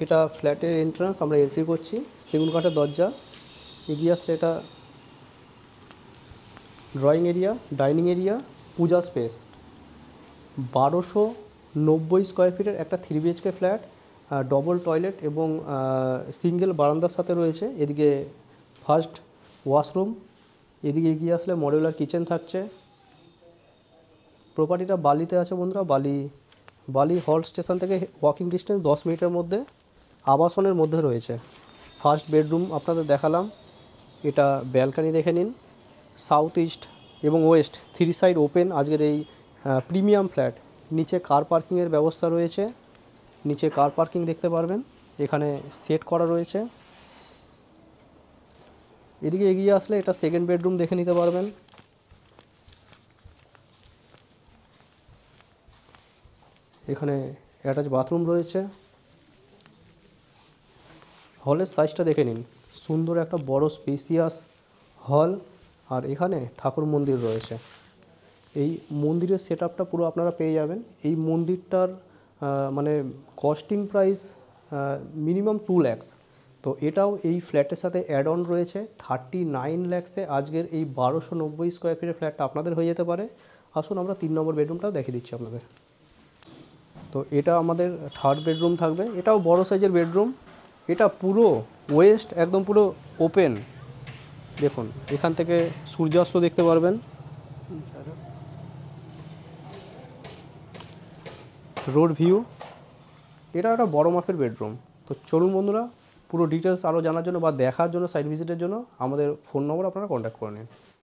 এটা ফ্ল্যাটের এন্ট্রান্স, আমরা এন্ট্রি করছি। সেগুন কাঠের দরজা, এগিয়ে আসলে এটা ড্রয়িং এরিয়া, ডাইনিং এরিয়া, পূজা স্পেস। 1290 স্কোয়ার ফিটের একটা 3 বিএইচকে ফ্ল্যাট, ডবল টয়লেট এবং সিঙ্গেল বারান্দার সাথে রয়েছে। এদিকে ফার্স্ট ওয়াশরুম, এদিকে এগিয়ে আসলে মডিউলার কিচেন থাকছে। প্রপার্টিটা বালিতে আছে বন্ধুরা, বালি হল্ট স্টেশন থেকে ওয়াকিং ডিস্টেন্স 10 মিনিটের মধ্যে, আবাসনের মধ্যে রয়েছে। ফার্স্ট বেডরুম আপনাদের দেখালাম, এটা ব্যালকানি দেখে নিন। সাউথ ইস্ট এবং ওয়েস্ট 3 সাইড ওপেন আজকের এই প্রিমিয়াম ফ্ল্যাট। নিচে কার পার্কিংয়ের ব্যবস্থা রয়েছে, নিচে কার পার্কিং দেখতে পারবেন, এখানে সেট করা রয়েছে। এদিকে এগিয়ে আসলে এটা সেকেন্ড বেডরুম দেখে নিতে পারবেন। এখানে অ্যাটাচ বাথরুম রয়েছে। হলের সাইজটা দেখে নিন, সুন্দর একটা বড় স্পেসিয়াস হল। আর এখানে ঠাকুর মন্দির রয়েছে। এই মন্দিরের সেট আপটা পুরো আপনারা পেয়ে যাবেন। এই মন্দিরটার মানে কস্টিং প্রাইস মিনিমাম 2 lakhs। তো এটাও এই ফ্ল্যাটের সাথে অ্যাড অন রয়েছে 39 lakhsে। আজকের এই 1290 স্কোয়ার ফিটের ফ্ল্যাটটা আপনাদের হয়ে যেতে পারে। আসুন আমরা 3 নম্বর বেডরুমটাও দেখিয়ে দিচ্ছি আপনাদের। তো এটা আমাদের থার্ড বেডরুম থাকবে, এটাও বড় সাইজের বেডরুম। এটা পুরো ওয়েস্ট, একদম পুরো ওপেন। দেখুন এখান থেকে সূর্যাস্ত দেখতে পারবেন, রোড ভিউ। এটা একটা বড় মাপের বেডরুম। তো চলুন বন্ধুরা, পুরো ডিটেলস আরও জানার জন্য বা দেখার জন্য, সাইট ভিজিটের জন্য আমাদের ফোন নম্বর আপনারা কন্ট্যাক্ট করে নিন।